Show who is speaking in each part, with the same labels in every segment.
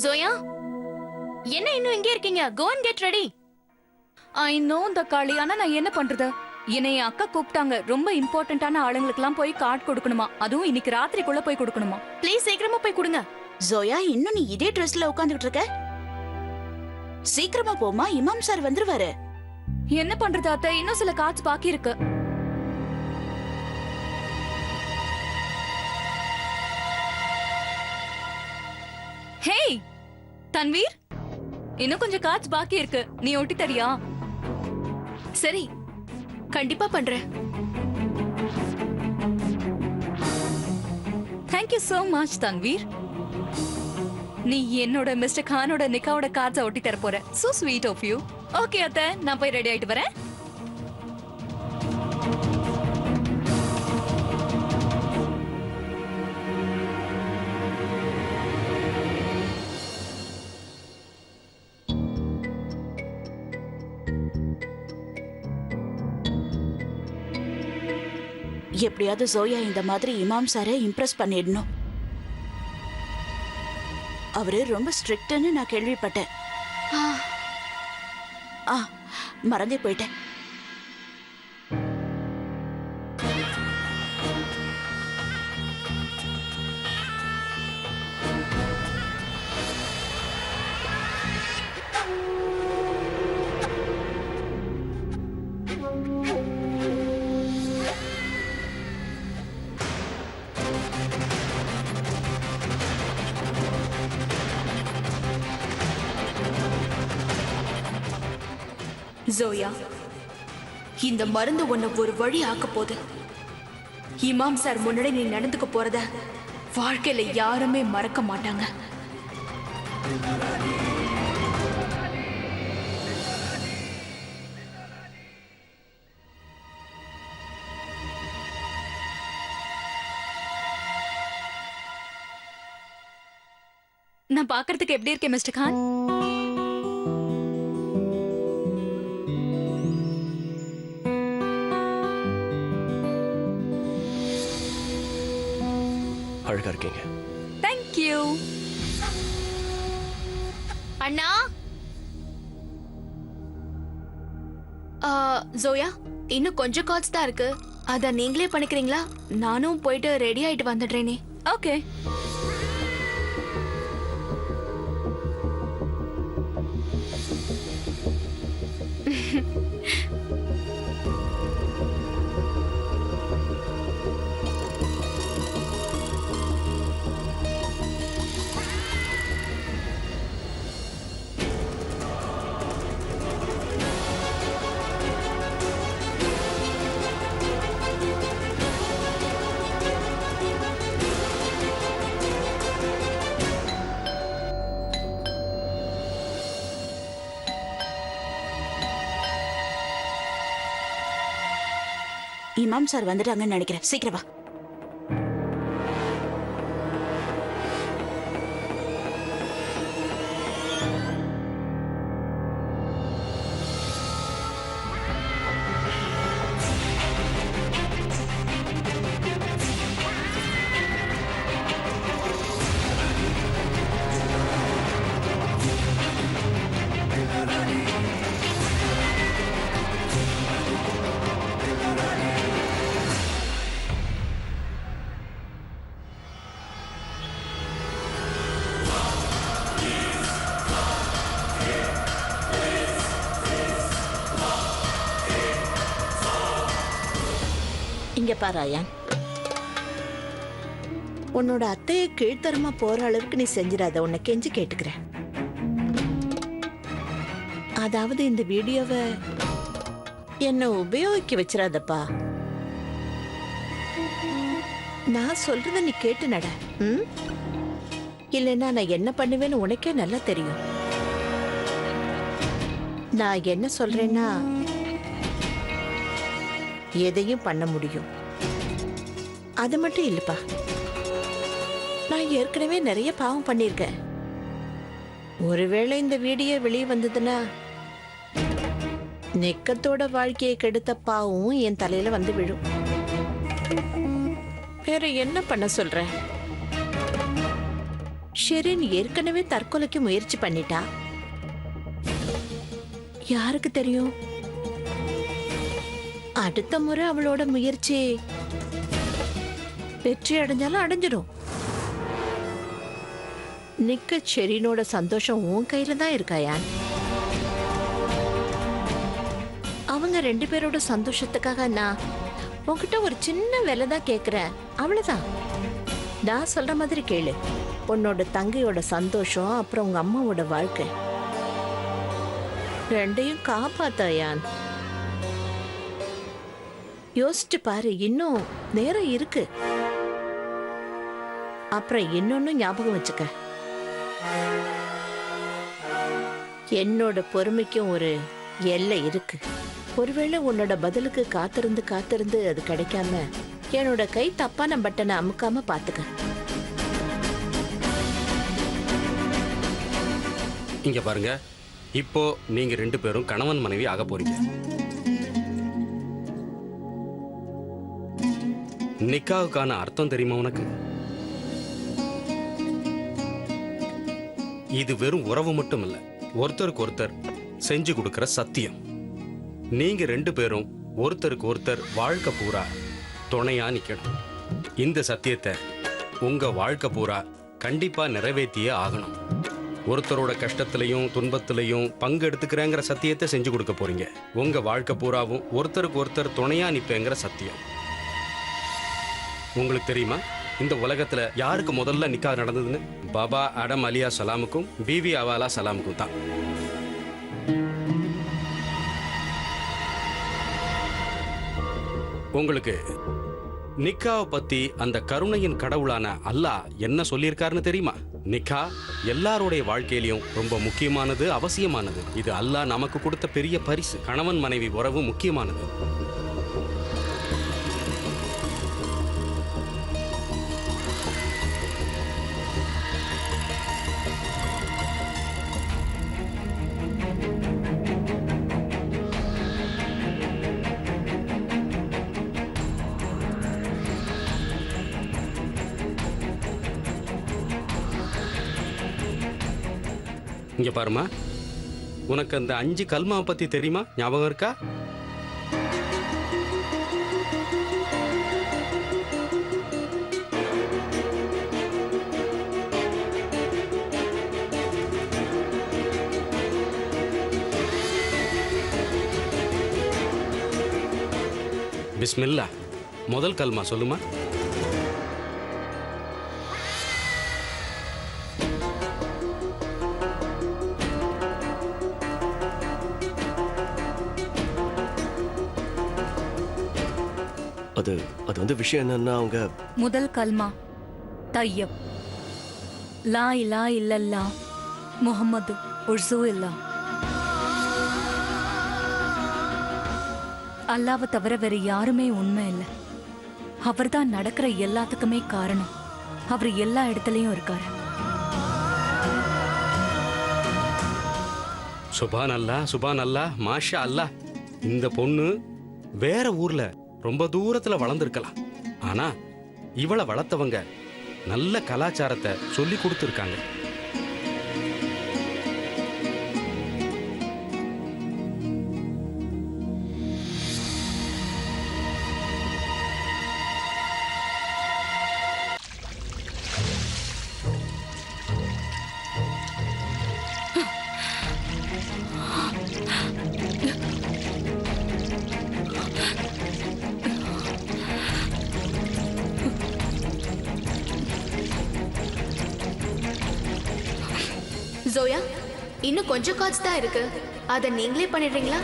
Speaker 1: ஜோயா, என்ன இன்னும் இங்கே இருக்கீங்க? Go and get ready.
Speaker 2: I know தக்காளி, ஆனா நான் என்ன பண்றது? என்னை என் அக்கா கூப்பிட்டாங்க. ரொம்ப இம்பார்ட்டன்டான ஆளுங்களுக்குலாம் போய் கார்டு கொடுக்கணுமா, அதுவும் இன்னைக்கு ராத்திரிக்குள்ள போய் கொடுக்கணுமா.
Speaker 1: ப்ளீஸ் சீக்கிரமா போய் கொடுங்க.
Speaker 3: ஜோயா, இன்னும் நீ இதே ட்ரெஸ்ல உட்கார்ந்துட்டு இருக்க? சீக்கிரமா போமா, இமாம் சார் வந்துருவாரு.
Speaker 2: என்ன பண்றது அத்தை, இன்னும் சில கார்ட்ஸ் பாக்கி இருக்கு. ஹேய் தன்வீர், இன்னும் கொஞ்சம் கார்ட்ஸ் பாக்கி இருக்கு, நீ ஒட்டி தரியா?
Speaker 1: சரி, கண்டிப்பா பண்றேன்.
Speaker 2: Thank you so much Tanveer. நீ என்னோட மிஸ்டர் கானோட நிக்காவோட கார்ட்ஸை ஒட்டி தர போற. so sweet of you. Okay அத்தை, நான் போய் ரெடி ஆயிட்டு வரேன்.
Speaker 3: எப்படியாவது ஜோயா இந்த மாதிரி இமாம் சாரை இம்ப்ரெஸ் பண்ணிடணும். அவரு ரொம்ப ஸ்ட்ரிக்ட்னு நான் கேள்விப்பட்டேன். மறந்தே போயிட்டேன்.
Speaker 1: ஜோயா, இந்த மருந்து உன்னை ஒரு வழி ஆக்க போது. இமாம் சார் முன்னாடி நீ நடந்துக்க போறத வாழ்க்கையில யாருமே மறக்க மாட்டாங்க.
Speaker 2: நான் பாக்குறதுக்கு எப்படி இருக்கேன் மிஸ்டர் கான்?
Speaker 4: அழகா இருக்கீங்க.
Speaker 2: Thank you.
Speaker 1: அண்ணா, ஜோயா, இன்னும் கொஞ்சம் கால்ஸ் தான் இருக்கு. அத நீங்களே பண்ணிக்கிறீங்களா? நானும் போயிட்டு ரெடி ஆயிட்டு வந்துடுறேனே.
Speaker 2: ஓகே.
Speaker 3: இமாம் சார் வந்துட்டாங்கன்னு நினைக்கிறேன். சீக்கிரம் வா.
Speaker 5: இங்க பாரு அயான், உன்னோட அத்தையை கீழ்த்தரமா போற அளவுக்கு நீ செஞ்சிடாத, உன்னை கெஞ்சி கேட்டுக்கிறேன். அதாவது இந்த வீடியோவை என்ன உபயோகிக்க வச்சிடாதப்பா. நான் சொல்றத நீ கேட்டு நட. இல்லைன்னா நான் என்ன பண்ணுவேன்னு உனக்கே நல்லா தெரியும். நான் என்ன சொல்றேன்னா எதையும் பண்ண முடியும். அது மட்டும் இல்லப்பா, நான் ஏற்கனவே நிறைய பாவம் பண்ணியிருக்கேன். ஒருவேளை இந்த வீடியோ வெளியே வந்ததுன்னா நெக்கத்தோட வாழ்க்கையை கெடுத்த பாவம் என் தலையில வந்து விழும். வேற என்ன பண்ண சொல்ற? ஷெரின் ஏற்கனவே தற்கொலைக்கு முயற்சி பண்ணிட்டா. யாருக்கு தெரியும், அடுத்த முறை அவளோட முயற்சி வெற்றி அடைஞ்சாலும் அடைஞ்சிடும். நிக்கத் ஷெரினோட சந்தோஷம் உன் கையில தான் இருக்காயான். அவங்க 2 பேரோட சந்தோஷத்துக்காக நான் உன்கிட்ட ஒரு சின்ன வேலை தான் கேக்குறேன், அவ்வளவுதான். நான் சொல்ற மாதிரி கேளு. உன்னோட தங்கையோட சந்தோஷம், அப்புறம் உங்க அம்மாவோட வாழ்க்கை, 2யும் காப்பாத்தாயான். யோசிச்சு பாரு, இன்னும் நேரம் இருக்கு. அப்புறம் இன்னொன்னு ஞாபகம் வச்சுக்க, என்னோட பொறுமைக்கும் ஒரு எல்லை இருக்கு. ஒருவேளை உன்னோட பதிலுக்கு காத்திருந்து காத்திருந்து அது கிடைக்காம என்னோட கை தப்பான பட்டனை அமுக்காம பாத்துக்க.
Speaker 4: இங்க பாருங்க, இப்போ நீங்க 2 பேரும் கணவன் மனைவி ஆக போறீங்க. நிக்காவுக்கான அர்த்தம் தெரியுமா உனக்கு? இது வெறும் உறவு மட்டும் இல்ல, ஒருத்தருக்கு ஒருத்தர் செஞ்சு கொடுக்கிற சத்தியம். நீங்க 2 பேரும் ஒருத்தருக்கு ஒருத்தர் வாழ்க்கை பூரா துணையா நிக்கணும். இந்த சத்தியத்தை உங்க வாழ்க்கை பூரா கண்டிப்பா நிறைவேற்றியே ஆகணும். ஒருத்தரோட கஷ்டத்திலையும் துன்பத்திலையும் பங்கு எடுத்துக்கிறேங்கிற சத்தியத்தை செஞ்சு கொடுக்க போறீங்க. உங்க வாழ்க்கை பூராவும் ஒருத்தருக்கு ஒருத்தர் துணையா நிப்பேங்கிற சத்தியம். உங்களுக்கு தெரியுமா இந்த உலகத்துல யாருக்கு முதல்ல நிக்கா நடந்ததுன்னு? பாபா ஆடம் அலியா சலாமுக்கும் பிவி அவாலா சலாமுக்கும் தான். உங்களுக்கு நிக்காவை பத்தி அந்த கருணையின் கடவுளான அல்லாஹ் என்ன சொல்லியிருக்காருன்னு தெரியுமா? நிக்கா எல்லாருடைய வாழ்க்கையிலையும் ரொம்ப முக்கியமானது, அவசியமானது. இது அல்லாஹ் நமக்கு கொடுத்த பெரிய பரிசு. கணவன் மனைவி உறவு முக்கியமானது. இங்க பாருமா, உனக்கு அந்த 5 கல்மாவை பத்தி தெரியுமா? ஞாபகம் இருக்கா? பிஸ்மில்லா முதல் கல்மா சொல்லுமா?
Speaker 6: அது வந்து விஷயம் என்னன்னா, அவங்க
Speaker 2: முதல் கல்மா தையப், லா இலா இல்லல்லா முஹம்மது ரசூலுல்லாஹ். அல்லாஹ்வை தவிர வேற யாருமே உண்மை இல்லை. அவர்தான் நடக்கிற எல்லாத்துக்குமே காரணம். அவர் எல்லா இடத்துலயும் இருக்காரு.
Speaker 4: சுபான் அல்லாஹ், சுபான் அல்லாஹ், மாஷா அல்லாஹ். இந்த பொண்ணு வேற ஊர்ல ரொம்ப தூரத்துல வளர்ந்துருக்கலாம். ஆனா இவளை வளர்த்தவங்க நல்ல கலாச்சாரத்தை சொல்லி கொடுத்துருக்காங்க.
Speaker 1: ஜோயா, இன்னும் கொஞ்சம் காட்சி தான் இருக்கு, அதை நீங்களே பண்ணிடுறீங்களா?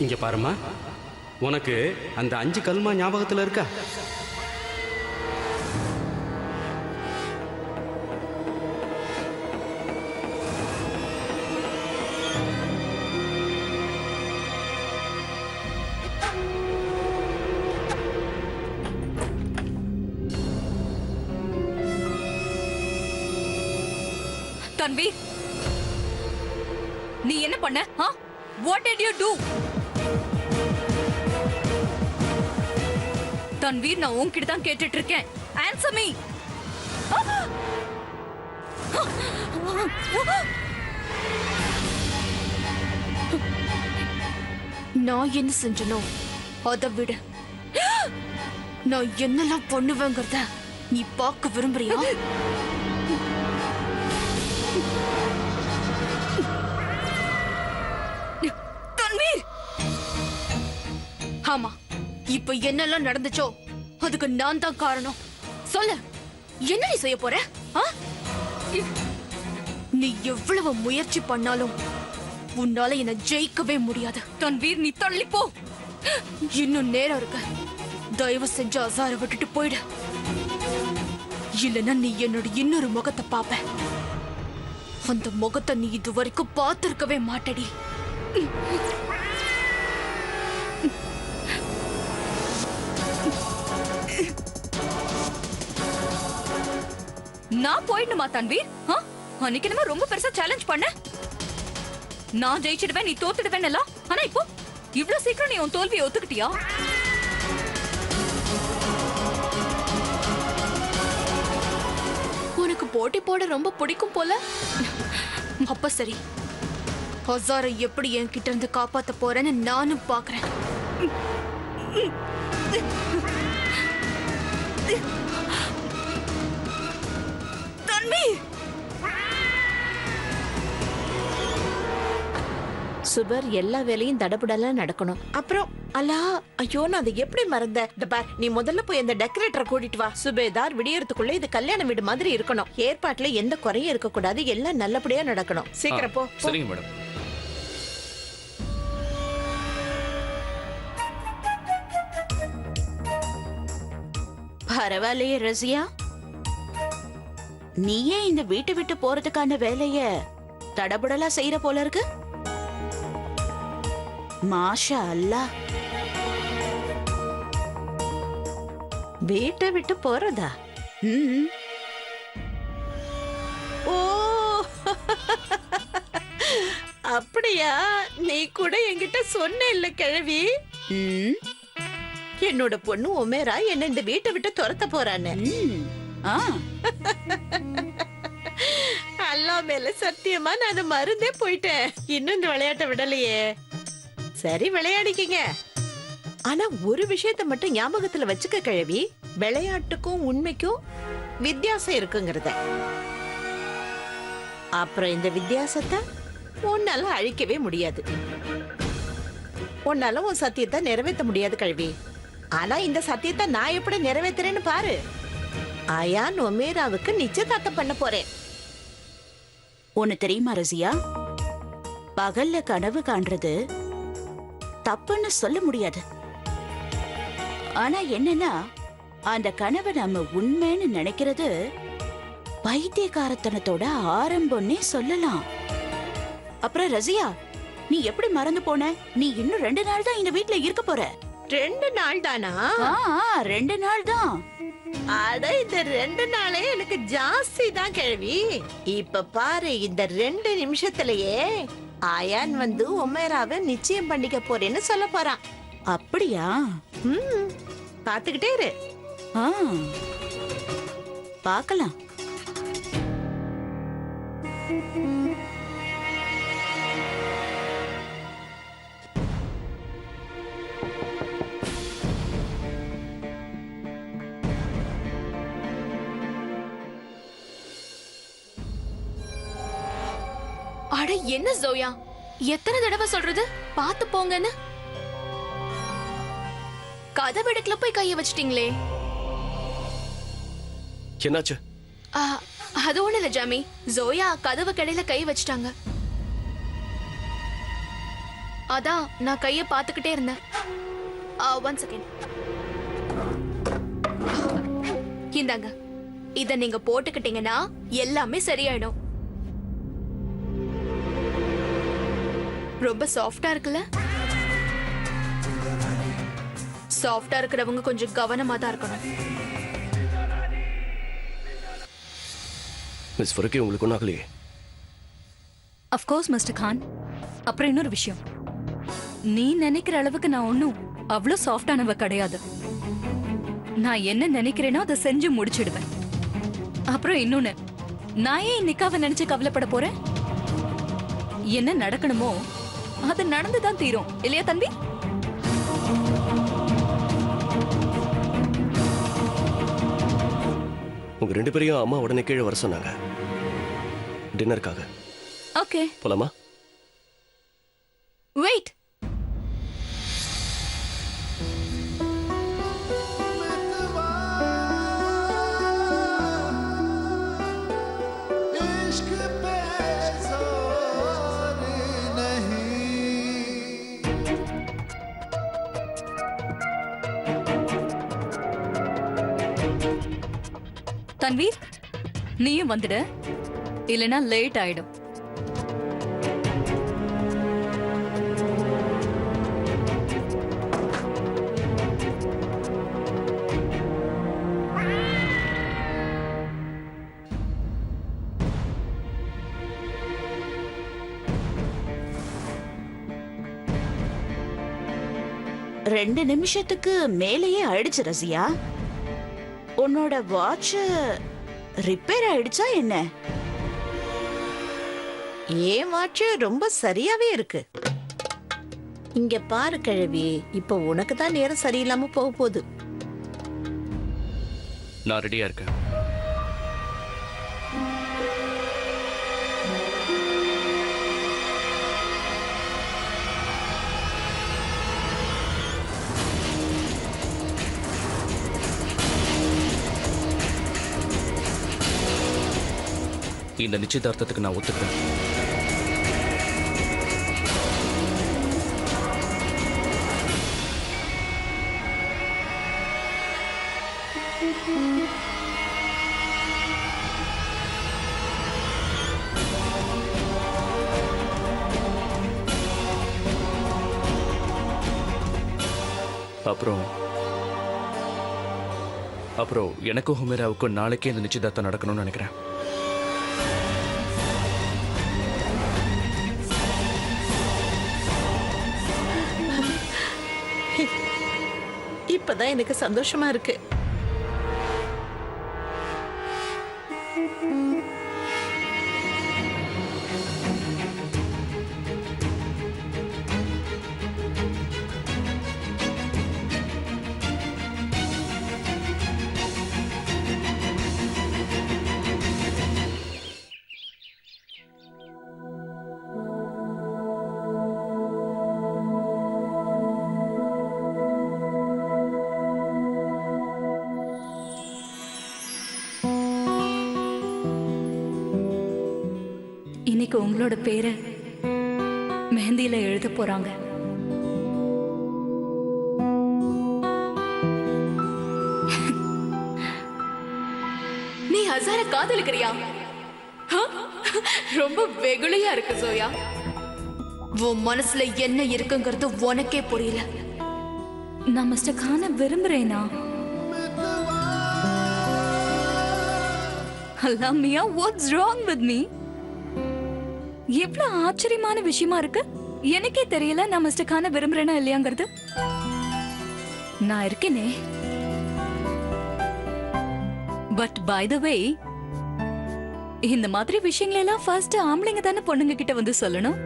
Speaker 4: இங்க பாருமா, உனக்கு அந்த 5 கல்மா ஞாபகத்துல இருக்கா?
Speaker 2: தன்வீர், நீ என்ன பண்ண? What did you do? Tanveer, நான் உன்கிட்ட தான் கேட்டுட்டு இருக்கேன். Answer me.
Speaker 1: நான் என்ன செஞ்சனோ அதை விட நான் என்னெல்லாம் பண்ணுவேங்கிறத நீ பார்க்க விரும்புறியா?
Speaker 2: தன்வீர்,
Speaker 1: ஆமா, இப்ப என்னெல்லாம் நடந்துச்சோ அதுக்கு நான் தான் காரணம். சொல்லு, என்ன நீ செய்ய போற? ஆ? நீ எவ்வளவு முயற்சி பண்ணாலும் உன்னால என்ன ஜெயிக்கவே முடியாது.
Speaker 2: தன்வீர், நீ தள்ளி போ.
Speaker 1: இன்னும் நேரம் இருக்கு. தயவு செஞ்சு அசார விட்டுட்டு போயிடு. இல்லைன்னா நீ என்னோட இன்னொரு முகத்தை பாப்ப. அந்த முகத்தை நீ இது வரைக்கும் பார்த்திருக்கவே மாட்டடி.
Speaker 2: நான் போயிடணுமா தன்வீர்? அன்னைக்கு நம்ம ரொம்ப பெருசா சேலஞ்ச் பண்ண. நான் ஜெயிச்சிடுவேன், நீ தோத்துடுவேன் எல்லாம். ஆனா இப்போ இவ்வளவு சீக்கிரம் நீ உன் தோல்வியை ஒத்துக்கிட்டியா?
Speaker 1: உனக்கு போட்டி போட ரொம்ப பிடிக்கும் போல. அப்ப சரி, ஹசாரை எப்படி என்கிட்ட இருந்து காப்பாத்த போறேன்னு நானும் பாக்குறேன்.
Speaker 5: சுபர், எல்லா வேலையும் தடபுடலாம் நடக்கணும். அப்புறம் அல்லா, ஐயோ நான் அதை எப்படி மறந்த. நீ முதல்ல போய் அந்த டெக்கரேட்டரை கூட்டிட்டு வா. சுபேதார் விடியறதுக்குள்ள இது கல்யாண வீடு மாதிரி இருக்கணும். ஏற்பாட்டுல எந்த குறையும் இருக்க கூடாது. எல்லாம் நல்லபடியா நடக்கணும். சீக்கிரம் போ.
Speaker 6: சரிங்க மேடம்.
Speaker 3: பரவாயில்லையே ரசியா, நீயே இந்த வீட்டை விட்டு போறதுக்கான வேலைய தடபுடலா செய்யற போல இருக்கு. மாஷா அல்லாஹ்.
Speaker 5: வீட்டை விட்டு போறதா?
Speaker 3: ம்.
Speaker 5: ஓ, அப்படியா? நீ கூட என்கிட்ட சொன்ன இல்ல கிழவி.
Speaker 3: ம்.
Speaker 5: என்னோட பொண்ணு உமேரா என்ன இந்த வீட்டை விட்டு துரத்த போறான்னு.
Speaker 3: ம். ஆ.
Speaker 5: அல்லா மேல சத்தியமா நான் மறந்தே போயிட்டேன். இன்னும் இந்த விளையாட்டை விடலையே. சரி, விளையாடிக்கீங்க. ஆனா ஒரு விஷயத்தை மட்டும் ஞாபகத்துல வச்சுக்க கிழவி. விளையாட்டுக்கும் உண்மைக்கும் வித்தியாசம் இருக்குங்கிறத. அப்புறம் இந்த வித்தியாசத்தை உன்னால அழிக்கவே முடியாது. உன்னால உன் சத்தியத்தை நிறைவேற்ற முடியாது கிழவி. ஆனா இந்த சத்தியத்தை நான் எப்படி நிறைவேத்துறேன்னு பாரு. ஆயான் ஒமேராவுக்கு நிச்சயதார்த்தம் பண்ண போறேன்.
Speaker 3: ஒன்னு தெரியுமா ரசியா, பகல்ல கனவு காண்றது தப்புன்னு சொல்ல முடியாது. ஆனா என்னன்னா, அந்த கனவை நம்ம உண்மைன்னு நினைக்கிறது பைத்தியக்காரத்தனத்தோட ஆரம்பம்னே சொல்லலாம். அப்புறம் ரசியா, நீ எப்படி மறந்து போன? நீ இன்னும் 2 நாள் தான் இந்த வீட்ல இருக்க போற.
Speaker 5: 2 நாள் தானா?
Speaker 3: 2 நாள் தான்.
Speaker 5: அட, இந்த 2 நாளே எனக்கு ஜாஸ்தி தான் கிழவி. இப்ப பாரு, இந்த 2 நிமிஷத்திலேயே ஆயான் வந்து உமேராவை நிச்சயம் பண்ணிக்க போறேன்னு சொல்ல போறான்.
Speaker 3: அப்படியா?
Speaker 5: பாத்துக்கிட்டே இரு.
Speaker 3: பார்க்கலாம்.
Speaker 1: அட என்ன ஜோயா, எத்தனை தடவை சொல்றது பாத்து போங்கன்னு? கதவெடுக்கல போய் கைய வச்சிட்டீங்களே.
Speaker 6: என்னாச்சு?
Speaker 1: அது ஒண்ணு இல்ல ஜாமி, ஜோயா கதவு கடையில கை வச்சிட்டாங்க. அதான் நான் கைய பாத்துக்கிட்டே இருந்தேன். 1 செகண்ட். இந்தாங்க, இத நீங்க போட்டுக்கிட்டீங்கன்னா எல்லாமே சரியாயிடும். ரொம்ப சாஃப்டா இருக்குல்ல? சாஃப்டா இருக்கிறவங்க கொஞ்சம் கவனமா தான் இருக்கணும்.
Speaker 6: மிஸ் ஃபருக்கி, உங்களுக்கு ஒன்றும் ஆகலையே?
Speaker 2: Of course mister Khan. அப்புறம் இன்னொரு விஷயம், நீ நினைக்கிற அளவுக்கு நான் ஒன்றும் அவ்வளோ சாஃப்டானவ கிடையாது. நான் என்ன நினைக்கிறேனோ அதை செஞ்சு முடிச்சிடுவேன். அப்புறம் இன்னொன்னு, நான் ஏன் நிக்காவை நினைச்சு கவலைப்பட போறேன்? என்ன நடக்கணுமோ அது நடந்துதான் தீரும், இல்லையா தம்பி?
Speaker 6: உங்க 2 பேரையும் அம்மா உடனே கீழே வர சொன்னாங்க டின்னருக்காக.
Speaker 2: ஓகே,
Speaker 6: போலாமா?
Speaker 2: வெயிட். தன்வீர், நீயும் வந்துடு, இல்லனா லேட் ஆயிடும்.
Speaker 3: ரெண்டு நிமிஷத்துக்கு மேலேயே ஆயிடுச்சு ரசியா. உன்னோட வாட்ச் ரிப்பேர் ஆயிடுச்சா என்ன?
Speaker 5: ஏன் வாட்ச் ரொம்ப சரியாவே இருக்கு. இங்க பாரு கிழவி, இப்ப உனக்கு தான் நேரம் சரியில்லாம போக போகுது.
Speaker 7: நான் ரெடியா இருக்கேன். இந்த நிச்சயதார்த்தத்துக்கு நான் ஒத்துக்கிறேன். அப்புறம் எனக்கும் ஹுமேராவுக்கும் நாளைக்கே இந்த நிச்சயதார்த்தம் நடக்கணும்னு நினைக்கிறேன்.
Speaker 5: இப்பதான் எனக்கு சந்தோஷமா இருக்கு.
Speaker 2: இன்னைக்கு உங்களோட பேரை மெஹந்தியில எழுத போறாங்க.
Speaker 1: நீ ஹசார காதலிக்கிறியா? ரொம்ப வெகுளியா இருக்கு சோயா. உன் மனசுல என்ன இருக்குங்கிறது உனக்கே புரியல.
Speaker 2: நான் மிஸ்டர் கானை விரும்புறேனா? அல்லா மியா, வாட்ஸ் ராங் வித் மீ? எவ்வளவு ஆச்சரியமான விஷயமா இருக்கு. எனக்கே தெரியல நான் மிஸ்டர் கானை விரும்புறேனா இல்லையாங்கிறது. நான் இருக்கேனே. பட் பை த வே, இந்த மாதிரி விஷயங்கள் எல்லாம் ஃபர்ஸ்ட் ஆம்பளைங்க தானே பொண்ணுங்க கிட்ட வந்து சொல்லணும்.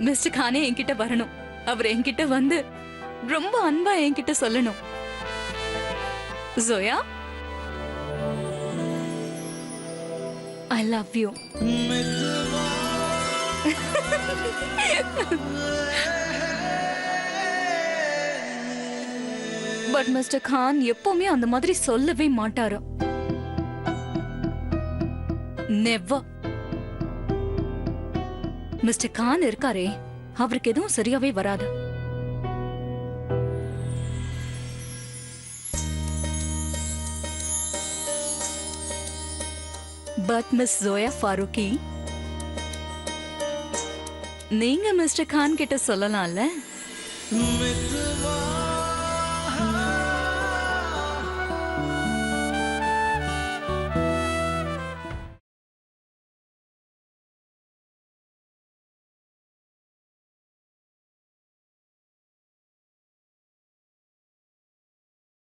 Speaker 2: மிஸ்டர் கானே என்கிட்ட வரணும். அவர் என்கிட்ட வந்து ரொம்ப அன்பா என்கிட்ட சொல்லணும். Zoya, I love you. But mister Khan எப்பவுமே அந்த மாதிரி சொல்லவே மாட்டாரு. நெவர். மிஸ்டர் கான் இருக்காரே, அவருக்கு எதுவும் சரியாவே வராது. பட் மிஸ் ஜோயா ஃபாரூக்கி, நீங்க மிஸ்டர் கான் கிட்ட சொல்லலாம்ல.